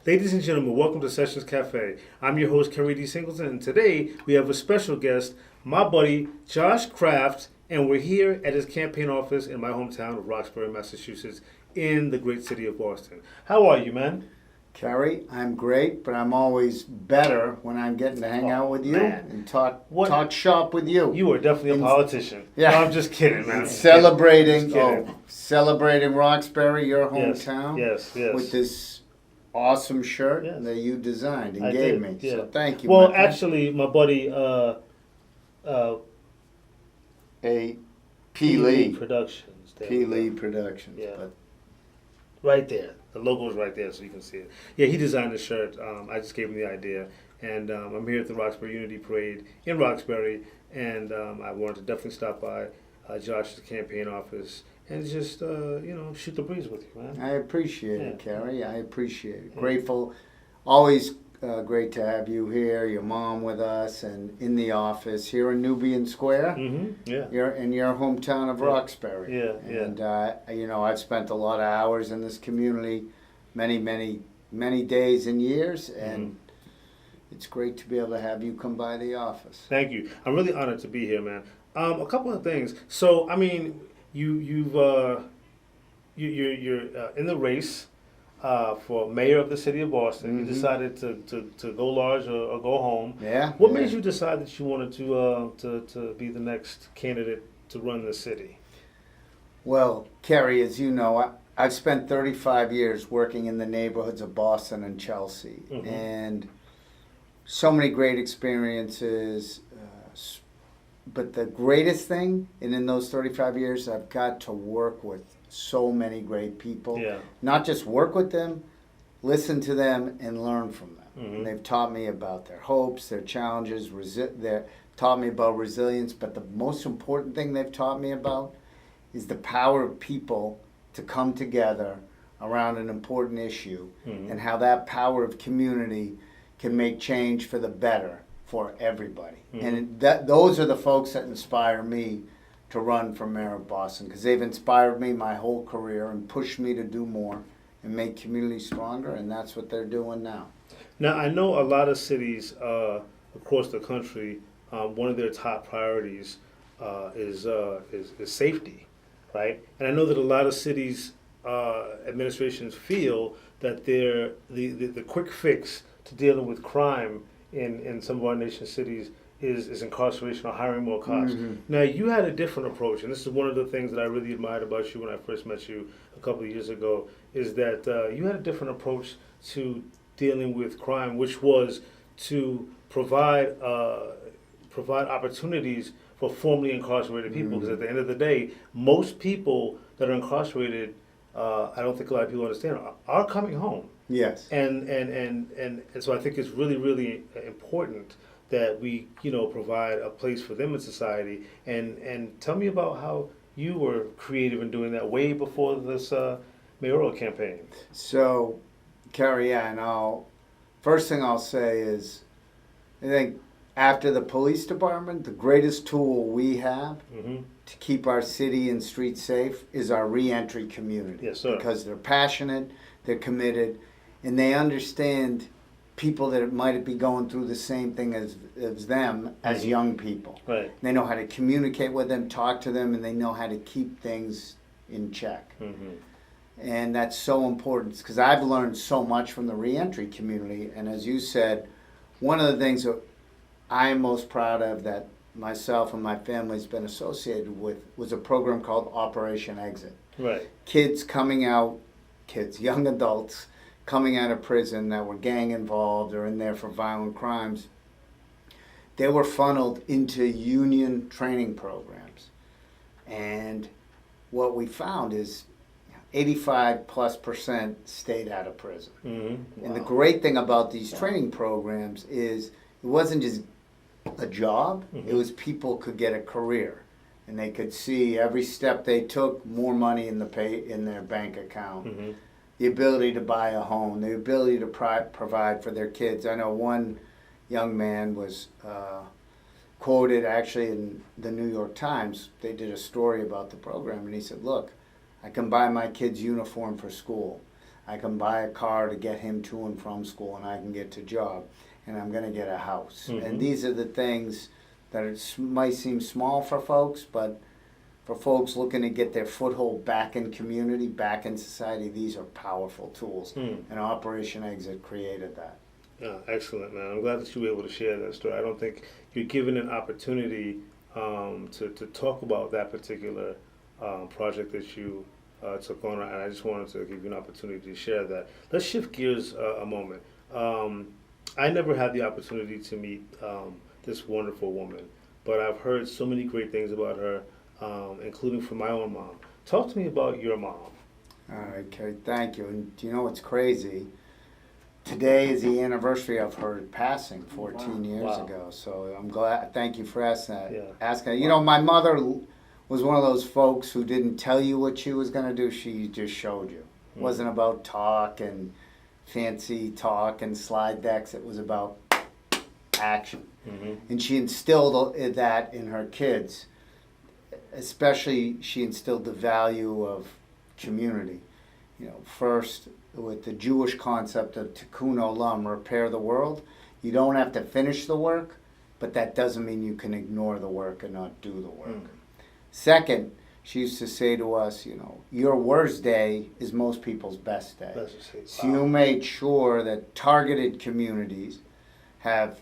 Ladies and gentlemen, welcome to Sessions Cafe. I'm your host, Kerry D. Singleton, and today we have a special guest, my buddy, Josh Kraft, and we're here at his campaign office in my hometown of Roxbury, Massachusetts, in the great city of Boston. How are you, man? Kerry, I'm great, but I'm always better when I'm getting to hang out with you man. and talk shop with you. You are definitely a politician. Yeah. No, I'm just kidding, man. Celebrating Roxbury, your hometown, Yes. with this awesome shirt Yes. that you designed and I gave did, me. yeah. So thank you. Well, my friend. actually, my buddy, A P. Lee Productions. There P. we go. Lee Productions. Yeah. But Right there. The logo's right there so you can see it. Yeah, he designed the shirt. I just gave him the idea. And I'm here at the Roxbury Unity Parade in Roxbury. And I wanted to definitely stop by Josh's campaign office and just, shoot the breeze with you, man. I appreciate Yeah. it, Kerry. I appreciate it. Yeah. Grateful. Always great to have you here, your mom with us, and in the office here in Nubian Square. Mm-hmm. Yeah. You're in your hometown of Yeah. Roxbury. Yeah. And, I've spent a lot of hours in this community, many days and years, and it's great to be able to have you come by the office. Thank you. I'm really honored to be here, man. A couple of things. So, I mean, you're in the race for mayor of the city of Boston. You decided to go large or go home. Yeah. What yeah. made you decide that you wanted to be the next candidate to run the city? Well, Kerry, as you know, I've spent 35 years working in the neighborhoods of Boston and Chelsea, and so many great experiences. But the greatest thing, and in those 35 years, I've got to work with so many great people. Yeah. Not just work with them, listen to them, and learn from them. And they've taught me about their hopes, their challenges, they've taught me about resilience. But the most important thing they've taught me about is the power of people to come together around an important issue, and how that power of community can make change for the better for everybody. And those are the folks that inspire me to run for mayor of Boston, because they've inspired me my whole career and pushed me to do more and make communities stronger, and that's what they're doing now. Now, I know a lot of cities across the country, one of their top priorities is safety, right? And I know that a lot of cities administrations feel that the quick fix to dealing with crime in some of our nation's cities is incarceration or hiring more cops. Now, you had a different approach, and this is one of the things that I really admired about you when I first met you a couple of years ago, is that you had a different approach to dealing with crime, which was to provide opportunities for formerly incarcerated people. Because at the end of the day, most people that are incarcerated, I don't think a lot of people understand, are coming home. Yes. And so I think it's really, really important that we, provide a place for them in society. And tell me about how you were creative in doing that way before this mayoral campaign. So, Kerry, first thing I'll say is, I think after the police department, the greatest tool we have to keep our city and streets safe is our reentry community. Yes, sir. Because they're passionate, they're committed, and they understand people that might be going through the same thing as them as young people. Right. They know how to communicate with them, talk to them, and they know how to keep things in check. And that's so important, because I've learned so much from the reentry community. And as you said, one of the things that I'm most proud of that myself and my family's been associated with was a program called Operation Exit. Right. Young adults coming out of prison that were gang involved or in there for violent crimes, they were funneled into union training programs. And what we found is 85+% stayed out of prison. Wow. And the great thing about these training programs is it wasn't just a job, it was people could get a career. And they could see every step they took, more money in their bank account. The ability to buy a home, the ability to provide for their kids. I know one young man was quoted actually in the New York Times. They did a story about the program, and he said, "Look, I can buy my kids' uniform for school. I can buy a car to get him to and from school, and I can get to job, and I'm going to get a house. And these are the things that might seem small for folks, but for folks looking to get their foothold back in community, back in society, these are powerful tools. And Operation Exit created that. Yeah, excellent, man. I'm glad that you were able to share that story. I don't think you're given an opportunity to talk about that particular project that you took on, and I just wanted to give you an opportunity to share that. Let's shift gears a moment. I never had the opportunity to meet this wonderful woman, but I've heard so many great things about her, including from my own mom. Talk to me about your mom. All right, Kerry, thank you. And do you know what's crazy? Today is the anniversary of her passing 14 years ago. So I'm glad. Thank you for asking that. Yeah. You know, my mother was one of those folks who didn't tell you what she was going to do. She just showed you. It wasn't about talk and fancy talk and slide decks. It was about action. And she instilled that in her kids. Especially, she instilled the value of community. You know, first with the Jewish concept of tikkun olam, repair the world. You don't have to finish the work, but that doesn't mean you can ignore the work and not do the work. Second, she used to say to us, you know, your worst day is most people's best day. So you made sure that targeted communities are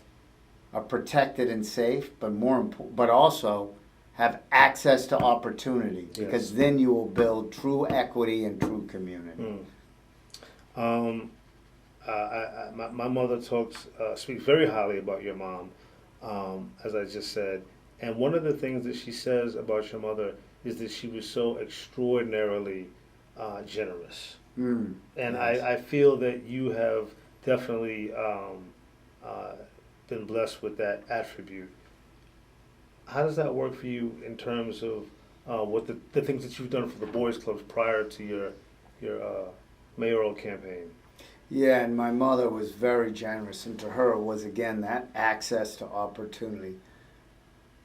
protected and safe, but also have access to opportunity, because then you will build true equity and true community. My mother speaks very highly about your mom, as I just said. And one of the things that she says about your mother is that she was so extraordinarily generous. And I feel that you have definitely been blessed with that attribute. How does that work for you in terms of what the things that you've done for the boys clubs prior to your mayoral campaign? Yeah, and my mother was very generous, and to her was, again, that access to opportunity.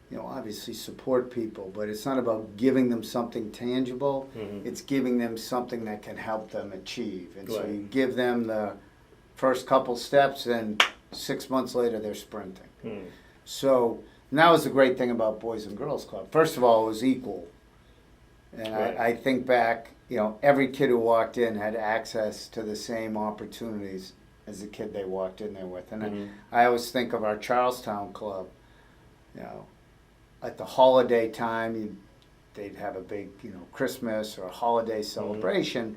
You know, obviously support people, but it's not about giving them something tangible. It's giving them something that can help them achieve. And so you give them the first couple steps, and 6 months later they're sprinting. So, and that was the great thing about Boys and Girls Club. First of all, it was equal. And I think back, you know, every kid who walked in had access to the same opportunities as the kid they walked in there with. And I always think of our Charlestown Club. You know, at the holiday time, they'd have a big, you know, Christmas or a holiday celebration,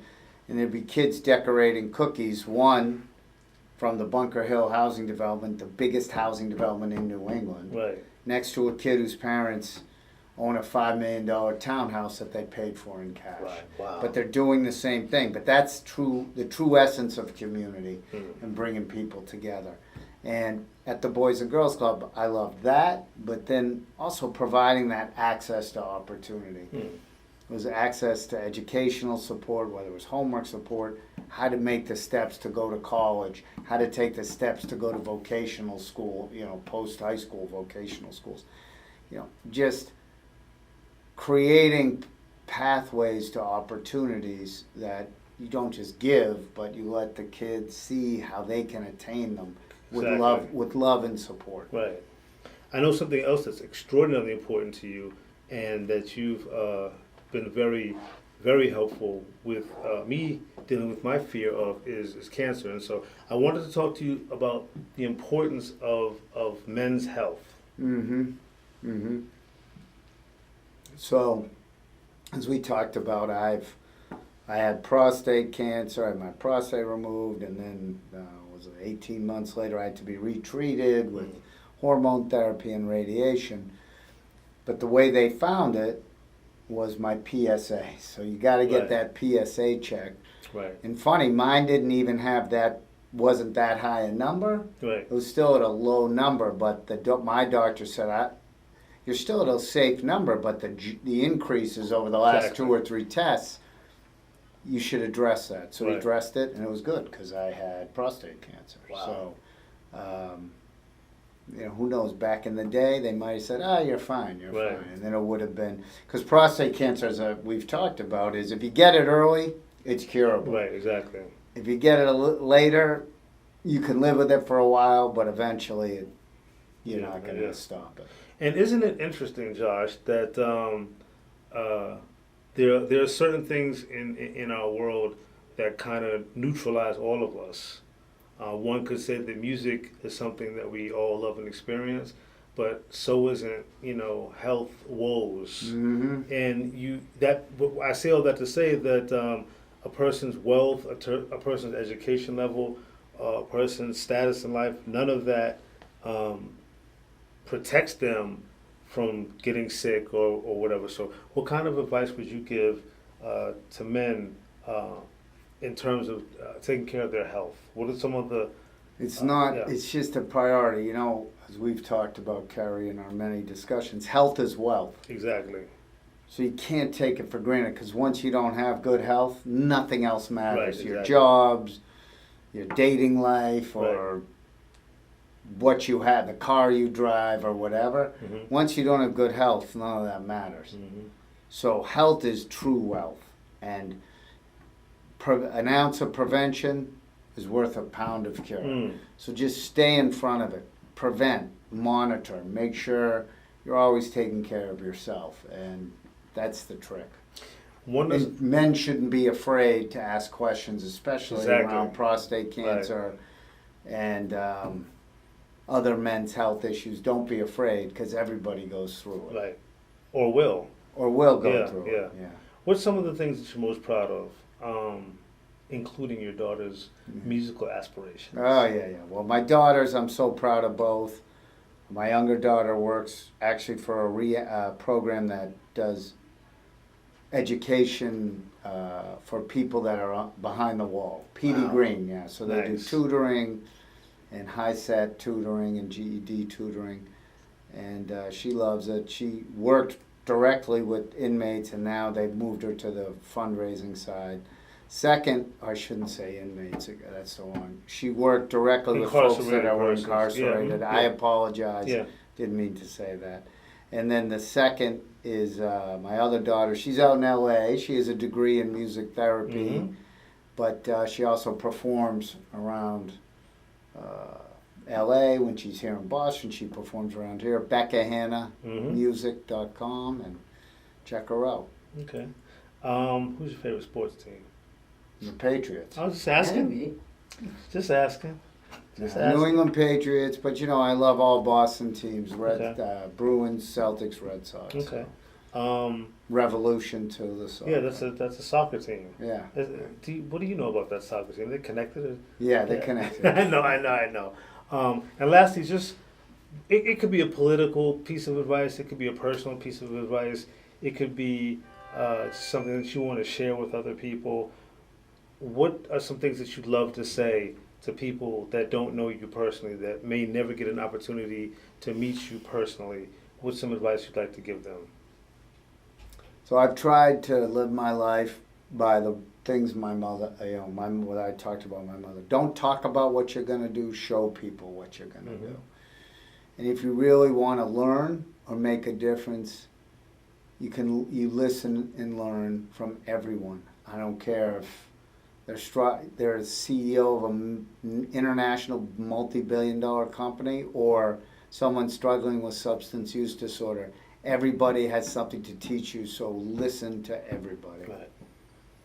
and there'd be kids decorating cookies. One from the Bunker Hill housing development, the biggest housing development in New England, next to a kid whose parents own a $5 million townhouse that they paid for in cash. But they're doing the same thing. But that's the true essence of community and bringing people together. And at the Boys and Girls Club, I loved that, but then also providing that access to opportunity. It was access to educational support, whether it was homework support, how to make the steps to go to college, how to take the steps to go to vocational school, you know, post-high school vocational schools. You know, just creating pathways to opportunities that you don't just give, but you let the kids see how they can attain them with love and support. Right. I know something else that's extraordinarily important to you, and that you've been very, very helpful with me dealing with my fear of is cancer. And so I wanted to talk to you about the importance of men's health. So, as we talked about, I had prostate cancer. I had my prostate removed, and then 18 months later I had to be retreated with hormone therapy and radiation. But the way they found it was my PSA. So you got to get that PSA checked. And funny, mine didn't even have that. Wasn't that high a number. It was still at a low number, but my doctor said, you're still at a safe number, but the increases over the last 2 or 3 tests, you should address that. So we addressed it, and it was good because I had prostate cancer. So, you know, who knows? Back in the day, they might have said, you're fine, you're fine. And then it would have been, because prostate cancer, as we've talked about, is if you get it early, it's curable. if you get it later, you can live with it for a while, but eventually you're not going to stop it. And isn't it interesting, Josh, that there are certain things in our world that kind of neutralize all of us. One could say that music is something that we all love and experience, but so isn't, health woes. Mm-hmm. And I say all that to say that a person's wealth, a person's education level, a person's status in life, none of that protects them from getting sick or whatever. So what kind of advice would you give to men in terms of taking care of their health? What are some of the... It's just a priority. As we've talked about, Carrie, in our many discussions, health is wealth. Exactly. So you can't take it for granted, because once you don't have good health, nothing else matters. Right, exactly. Your jobs, your dating life, or what you have, the car you drive, or whatever. Mm-hmm. Once you don't have good health, none of that matters. Mm-hmm. So health is true wealth. And an ounce of prevention is worth a pound of cure. Mm. So just stay in front of it. Prevent, monitor, make sure you're always taking care of yourself. And that's the trick. And men shouldn't be afraid to ask questions, especially around prostate cancer and other men's health issues. Don't be afraid, because everybody goes through it. Right. Or will. Or will go through it. Yeah. What's some of the things that you're most proud of, including your daughter's musical aspirations? Oh, yeah. Well, my daughters, I'm so proud of both. My younger daughter works actually for a program that does education for people that are behind the wall. PD Green, yeah. So they do tutoring and high-set tutoring and GED tutoring. And she loves it. She worked directly with inmates, and now they've moved her to the fundraising side. Second, I shouldn't say inmates, that's the one. She worked directly with folks that were incarcerated. I apologize. Didn't mean to say that. And then the second is my other daughter. She's out in LA. She has a degree in music therapy, but she also performs around LA. When she's here in Boston, she performs around here. BeccaHannahMusic.com, and check her out. Okay. Who's your favorite sports team? The Patriots. I was just asking. Just asking. New England Patriots, but I love all Boston teams. Bruins, Celtics, Red Sox. Okay. Revolution to the soccer. Yeah, that's a soccer team. Yeah. What do you know about that soccer team? Are they connected? Yeah, they're connected. I know. And lastly, it could be a political piece of advice. It could be a personal piece of advice. It could be something that you want to share with other people. What are some things that you'd love to say to people that don't know you personally, that may never get an opportunity to meet you personally? What's some advice you'd like to give them? So I've tried to live my life by the things my mother, what I talked about my mother. Don't talk about what you're going to do, show people what you're going to do. And if you really want to learn or make a difference, you listen and learn from everyone. I don't care if they're a CEO of an international multi-billion-dollar company or someone struggling with substance use disorder. Everybody has something to teach you, so listen to everybody. Right.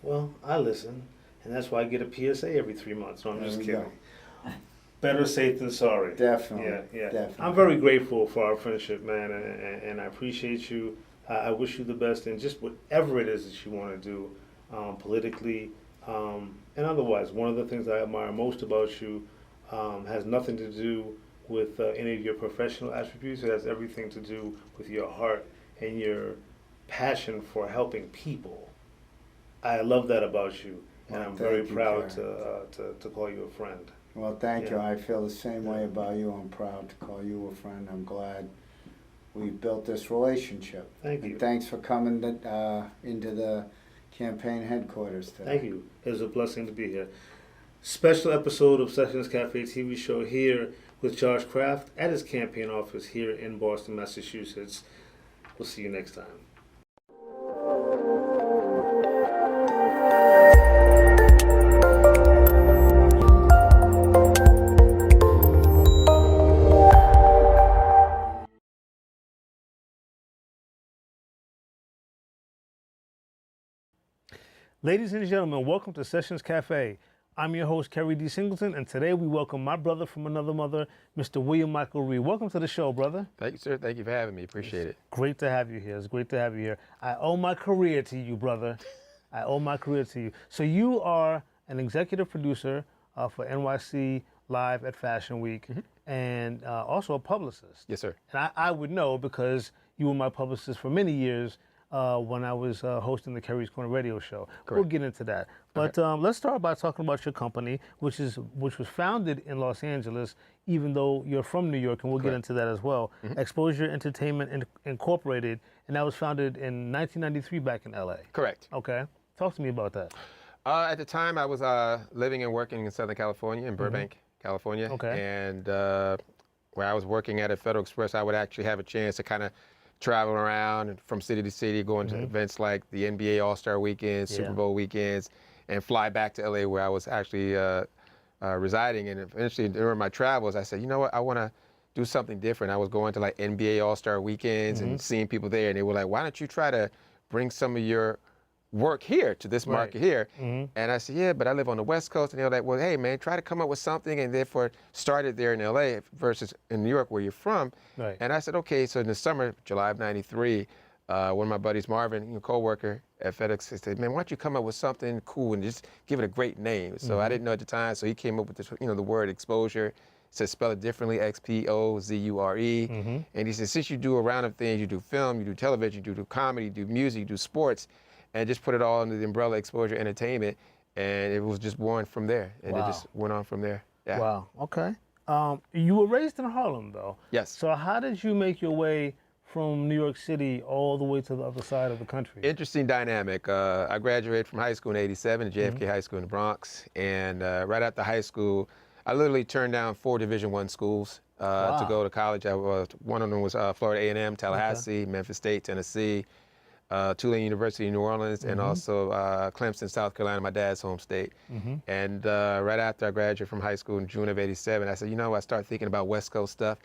Well, I listen, and that's why I get a PSA every 3 months. No, I'm just kidding. Better safe than sorry. Definitely. Yeah. Definitely. I'm very grateful for our friendship, man, and I appreciate you. I wish you the best in just whatever it is that you want to do, politically, and otherwise. One of the things I admire most about you has nothing to do with any of your professional attributes. It has everything to do with your heart and your passion for helping people. I love that about you, and I'm very proud to call you a friend. Well, thank you. I feel the same way about you. I'm proud to call you a friend. I'm glad we've built this relationship. Thank you. And thanks for coming into the campaign headquarters today. Thank you. It was a blessing to be here. Special episode of Sessions Cafe TV show here with Josh Kraft at his campaign office here in Boston, Massachusetts. We'll see you next time. Ladies and gentlemen, welcome to Sessions Café. I'm your host, Kerry D. Singleton, and today we welcome my brother from another mother, Mr. William Michael Reid. Welcome to the show, brother. Thank you, sir. Thank you for having me. Appreciate it. Great to have you here. It's great to have you here. I owe my career to you, brother. I owe my career to you. So you are an executive producer for NYC Live at Fashion Week, and also a publicist. Yes, sir. And I would know because you were my publicist for many years when I was hosting the Kerry's Corner radio show. Correct. We'll get into that. But let's start by talking about your company, which was founded in Los Angeles, even though you're from New York, and we'll get into that as well. Exposure Entertainment Incorporated, and that was founded in 1993 back in LA. Correct. Okay. Talk to me about that. At the time, I was living and working in Southern California, in Burbank, California. Okay. And where I was working at Federal Express, I would actually have a chance to kind of travel around from city to city, going to events like the NBA All-Star Weekends, Super Bowl weekends, and fly back to LA where I was actually residing. And eventually during my travels, I said, you know what, I want to do something different. I was going to like NBA All-Star weekends and seeing people there, and they were like, why don't you try to bring some of your work here to this market here? And I said, yeah, but I live on the West Coast. And they were like, well, hey, man, try to come up with something, and therefore started there in LA versus in New York where you're from. Right. And I said, okay. So in the summer, July of '93, one of my buddies, Marvin, co-worker at FedEx, he said, man, why don't you come up with something cool and just give it a great name? So I didn't know at the time, so he came up with this, the word exposure. He said, spell it differently, X-P-O-Z-U-R-E. And he said, since you do a round of things, you do film, you do television, you do comedy, you do music, you do sports, and just put it all under the umbrella Exposure Entertainment, and it was just born from there, and it just went on from there. Yeah. Wow. Okay. You were raised in Harlem, though. Yes. So how did you make your way from New York City all the way to the other side of the country? Interesting dynamic. I graduated from high school in '87, JFK High School in the Bronx, and right after high school, I literally turned down 4 Division I schools to go to college. One of them was Florida A&M, Tallahassee, Memphis State, Tennessee, Tulane University in New Orleans, and also Clemson, South Carolina, my dad's home state. And right after I graduated from high school in June of '87, I said, I started thinking about West Coast stuff.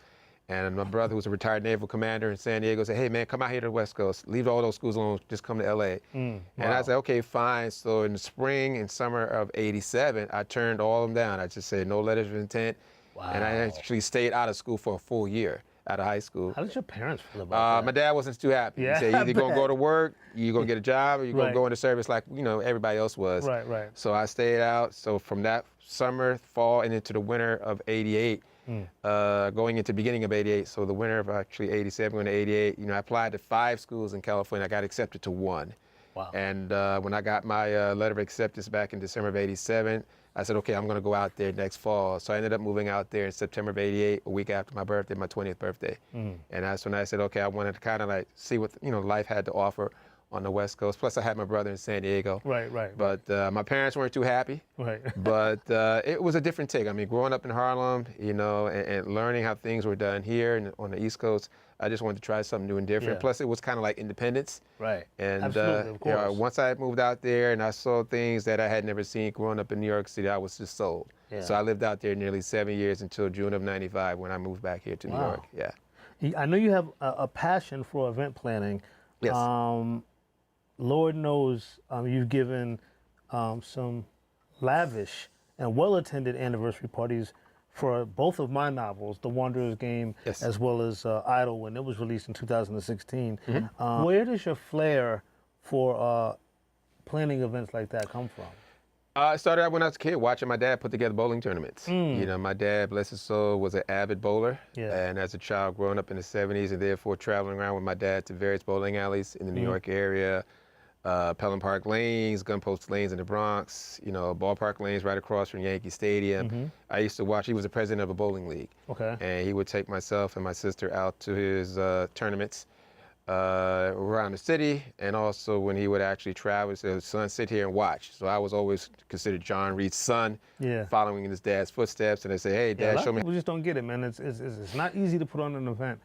And my brother, who was a retired naval commander in San Diego, said, hey, man, come out here to the West Coast. Leave all those schools alone. Just come to LA. And I said, okay, fine. So in the spring and summer of '87, I turned all of them down. I just said no letters of intent. And I actually stayed out of school for a full year. Out of high school. How did your parents feel about that? My dad wasn't too happy. Yeah, He said, either you're going to go to work, you're going to get a job, or you're going Right. to go into service like, everybody else was. Right. So I stayed out. So from that summer, fall, and into the winter of '88, going into the beginning of '88, so the winter of actually '87 going to '88, I applied to 5 schools in California. I got accepted to 1. Wow. And when I got my letter of acceptance back in December of '87, I said, okay, I'm going to go out there next fall. So I ended up moving out there in September of '88, a week after my birthday, my 20th birthday. And that's when I said, okay, I wanted to kind of like see what life had to offer on the West Coast. Plus, I had my brother in San Diego. Right. But my parents weren't too happy. Right. But it was a different take. I mean, growing up in Harlem, and learning how things were done here and on the East Coast, I just wanted to try something new and different. Yeah. Plus, it was kind of like independence. Right. And Absolutely, of course. once I moved out there and I saw things that I had never seen growing up in New York City, I was just sold. Yeah. So I lived out there nearly 7 years until June of '95 when I moved back here to New York. Yeah. I know you have a passion for event planning. Yes. Lord knows you've given some lavish and well-attended anniversary parties for both of my novels, The Wanderer's Game, Yes. as well as Idle, when it was released in 2016. Where does your flair for planning events like that come from? I started out when I was a kid watching my dad put together bowling tournaments. My dad, bless his soul, was an avid bowler. Yeah. And as a child growing up in the '70s and therefore traveling around with my dad to various bowling alleys in the New York area, Pelham Park lanes, Gun Post lanes in the Bronx, ballpark lanes right across from Yankee Stadium. I used to watch, he was the president of a bowling league. Okay. And he would take myself and my sister out to his tournaments around the city, and also when he would actually travel, he said, son, sit here and watch. So I was always considered John Reed's son, following in his dad's footsteps, and they say, hey, Dad, show me. People just don't get it, man. It's not easy to put on an event.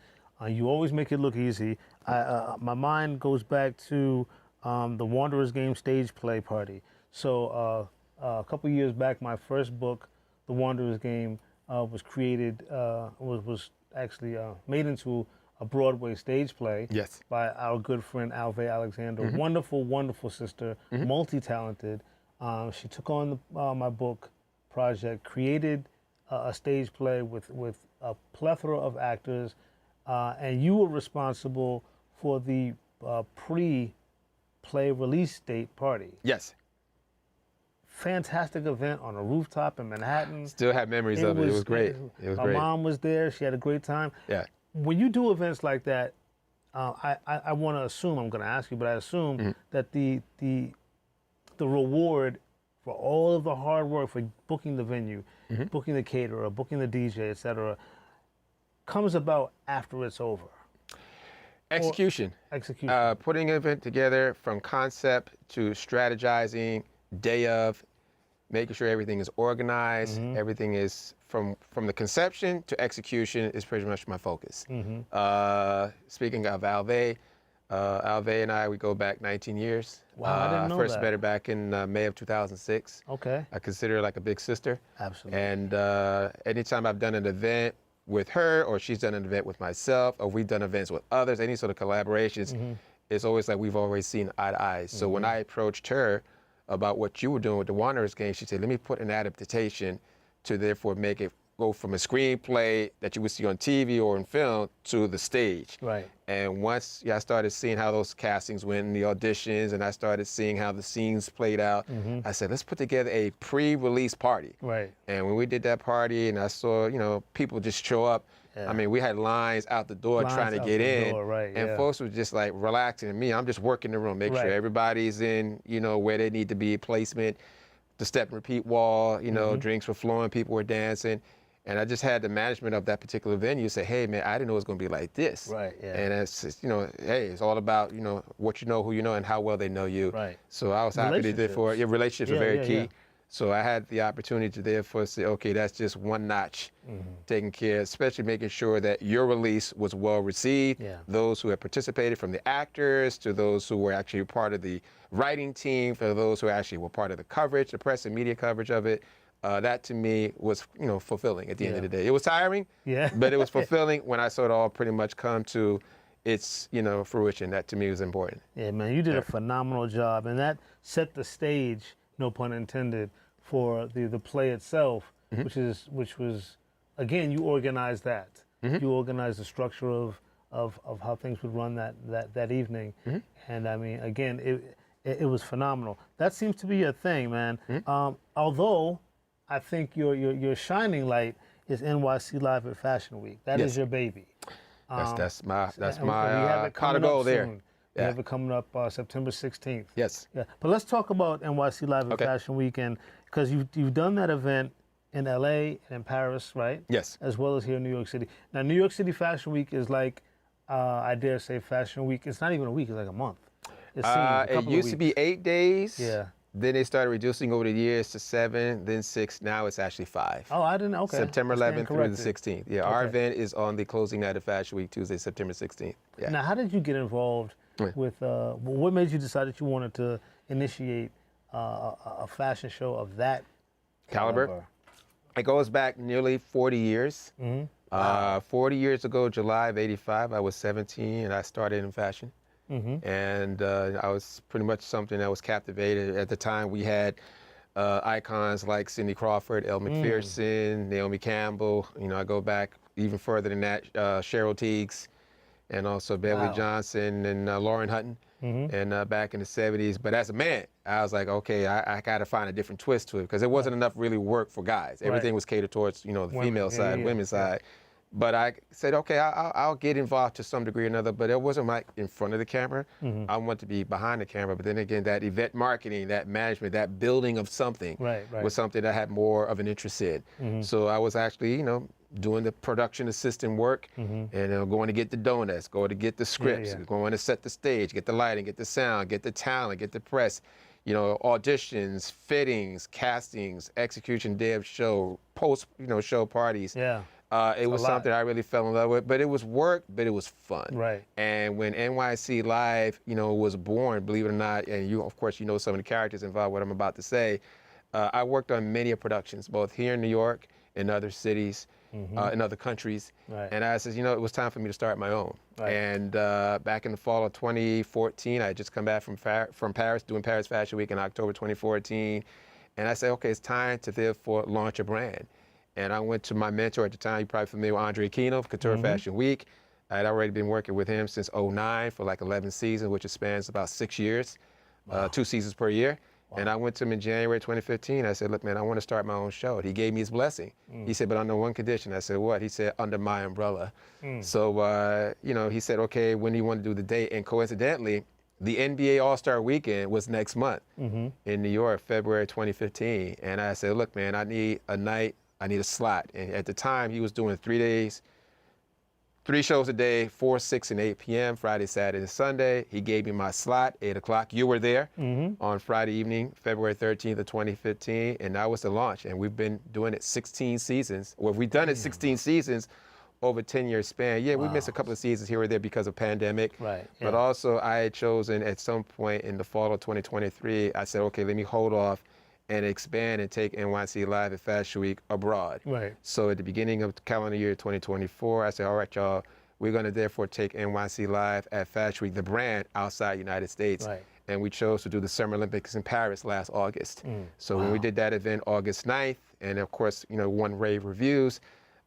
You always make it look easy. My mind goes back to the Wanderer's Game stage play party. So a couple years back, my first book, The Wanderer's Game, was created, was actually made into a Broadway stage play Yes. by our good friend Alve Alexander. Wonderful, wonderful sister, multi-talented. She took on my book project, created a stage play with a plethora of actors, and you were responsible for the pre-play release date party. Yes. Fantastic event on a rooftop in Manhattan. Still have memories of it. It was great. It was my great. mom was there. She had a great time. Yeah. When you do events like that, I want to assume, I'm going to ask you, but I assume that the reward for all of the hard work for booking the venue, booking the caterer, booking the DJ, etc., comes about after it's over. Execution. Execution. Putting an event together from concept to strategizing, day of, making sure everything is organized, everything is from the conception to execution is pretty much my focus. Speaking of Alve, Alve and I, we go back 19 years. Wow, I didn't know first that. met her back in May of 2006. Okay. I consider her like a big sister. Absolutely. And anytime I've done an event with her, or she's done an event with myself, or we've done events with others, any sort of collaborations, it's always like we've always seen eye to eye. So when I approached her about what you were doing with the Wanderers game, she said, let me put an adaptation to therefore make it go from a screenplay that you would see on TV or in film to the stage. Right. And once I started seeing how those castings went and the auditions, and I started seeing how the scenes played out, I said, let's put together a pre-release party. Right. And when we did that party and I saw, people just show up, I mean, we had lines out the door Lines trying to out get the in. door, right, and yeah. folks were just like relaxing. And me, I'm just working the room, make sure Right. everybody's in, where they need to be, placement, the step and repeat wall, drinks were flowing, people were dancing. And I just had the management of that particular venue say, hey, man, I didn't know it was going to be like this. Right, yeah. And it's, just, hey, it's all about, what you know, who you know, and how well they know you. Right. So I was happy to do for it. Your relationships are very key. Yeah. So I had the opportunity to therefore say, okay, that's just one notch taken care of, especially making sure that your release was well received. Yeah. Those who had participated, from the actors to those who were actually part of the writing team, for those who actually were part of the coverage, the press and media coverage of it. That to me was, fulfilling at the end of the day. It was tiring, but it was fulfilling when I saw it all pretty much come to its, fruition. That to me was important. Yeah, man, you did a phenomenal job, and that set the stage, no pun intended, for the play itself, which was, again, you organized that. You organized the structure of how things would run that evening, and I mean, again, it was phenomenal. That seems to be your thing, man. Although I think your shining light is NYC Live at Fashion Week. That is your baby. That's my pot pot of gold there. We have it coming up September 16th. Yes. Yeah, but let's talk about NYC Live at Fashion Week, and because you've done that event in LA and in Paris, right? Yes. As well as here in New York City. Now, New York City Fashion Week is like, I dare say, Fashion Week. It's not even a week. It's like a month. It used to be 8 days. Yeah. Then they started reducing over the years to 7, then 6. Now it's actually 5. Oh, I didn't. Okay. September I stand 11th through the corrected. 16th. Yeah, our event is on the closing night of Fashion Week, Tuesday, September 16th. Yeah. Now, how did you get involved with? What made you decide that you wanted to initiate a fashion show of that Caliber? It goes back nearly 40 years. 40 years ago, July of '85, I was 17 and I started in fashion. And I was pretty much something that was captivated. At the time, we had icons like Cindy Crawford, Elle McPherson, Naomi Campbell. I go back even further than that, Cheryl Teagues, and also Beverly Johnson and Lauren Hutton, and back in the 70s. But as a man, I was like, okay, I got to find a different twist to it, because there wasn't enough really work for guys. Everything was catered towards, the female side, women's side. But I said, okay, I'll get involved to some degree or another, but it wasn't like in front of the camera. I want to be behind the camera. But then again, that event marketing, that management, that building of something was something that I had more of an interest in. So I was actually, doing the production assistant work, and going to get the donuts, going to get the scripts, going to set the stage, get the lighting, get the sound, get the talent, get the press, auditions, fittings, castings, execution, day of show, post, show parties. Yeah. It was something I really fell in love with, but it was work, but it was fun. Right. And when NYC Live, was born, believe it or not, and you, of course, some of the characters involved, what I'm about to say, I worked on many productions, both here in New York and other cities. in other countries. Right. And I said, you know, it was time for me to start my own. Right. And back in the fall of 2014, I had just come back from Paris, doing Paris Fashion Week in October 2014. And I said, okay, it's time to therefore launch a brand. And I went to my mentor at the time, you're probably familiar with Andre Kino of Couture Fashion Week. I had already been working with him since '09 for like 11 seasons, which spans about 6 years, 2 seasons per year. Wow. And I went to him in January 2015. I said, look, man, I want to start my own show. He gave me his blessing. He said, but under one condition. I said, what? He said, under my umbrella. So, you know, he said, okay, when do you want to do the date? And coincidentally, the NBA All-Star Weekend was next month in New York, February 2015. And I said, look, man, I need a night, I need a slot. And at the time, he was doing 3 days, 3 shows a day, 4, 6, and 8 p.m., Friday, Saturday, and Sunday. He gave me my slot, 8 o'clock. You were there on Friday evening, February 13th of 2015, and that was the launch. And we've been doing it 16 seasons. Well, we've done it 16 seasons over a 10-year span. Yeah, we missed a couple of seasons here or there because of pandemic. Right. But also, I had chosen at some point in the fall of 2023, I said, okay, let me hold off and expand and take NYC Live at Fashion Week abroad. Right. So at the beginning of calendar year 2024, I said, all right, y'all, we're going to therefore take NYC Live at Fashion Week, the brand, outside the United States. Right. And we chose to do the Summer Olympics in Paris last August. So when we did that event August 9th, and of course, you know, won rave reviews,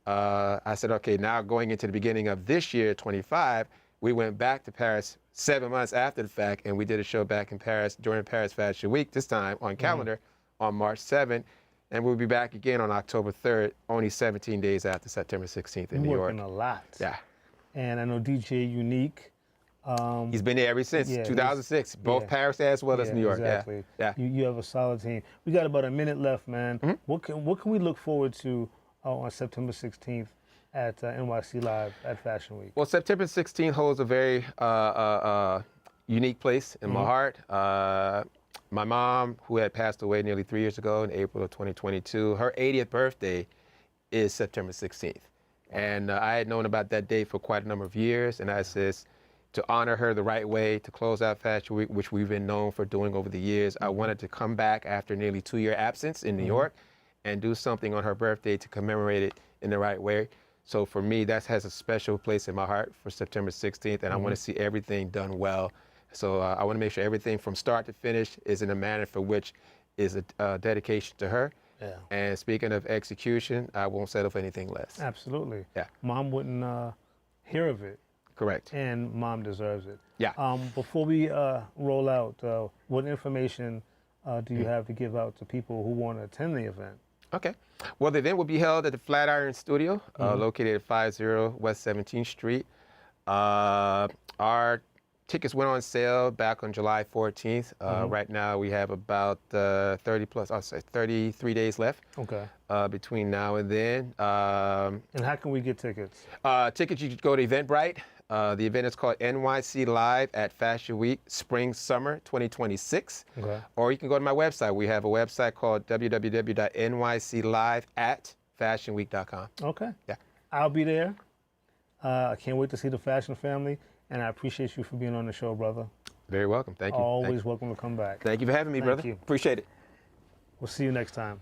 I said, okay, now going into the beginning of this year, 25, we went back to Paris 7 months after the fact, and we did a show back in Paris during Paris Fashion Week, this time on calendar, on March 7th, and we'll be back again on October 3rd, only 17 days after September 16th in New York. You're working a lot. Yeah. And I know DJ Unique. He's been there ever since 2006, both Paris as well as New York. Exactly. Yeah. You have a solid team. We got about a minute left, man. What can we look forward to on September 16th at NYC Live at Fashion Week? Well, September 16th holds a very unique place in my heart. My mom, who had passed away nearly 3 years ago in April of 2022, her 80th birthday is September 16th. And I had known about that date for quite a number of years, and I said, to honor her the right way, to close out Fashion Week, which we've been known for doing over the years, I wanted to come back after nearly 2-year absence in New York and do something on her birthday to commemorate it in the right way. So for me, that has a special place in my heart for September 16th, and I want to see everything done well. So I want to make sure everything from start to finish is in a manner for which is a dedication to her. Yeah. And speaking of execution, I won't settle for anything less. Absolutely. Yeah. Mom wouldn't hear of it. Correct. And Mom deserves it. Yeah. Before we roll out, what information do you have to give out to people who want to attend the event? Okay. Well, the event will be held at the Flatiron Studio, located at 50 West 17th Street. Our tickets went on sale back on July 14th. Right now we have about 33 days left. Okay. Between now and then. And how can we get tickets? Tickets, you could go to Eventbrite. The event is called NYC Live at Fashion Week Spring Summer 2026. Okay. Or you can go to my website. We have a website called www.nyclive@fashionweek.com. Okay. Yeah. I'll be there. I can't wait to see the fashion family. And I appreciate you for being on the show, brother. Very welcome. Thank you. Always welcome to come back. Thank you for having me, brother. Thank you. Appreciate it. We'll see you next time.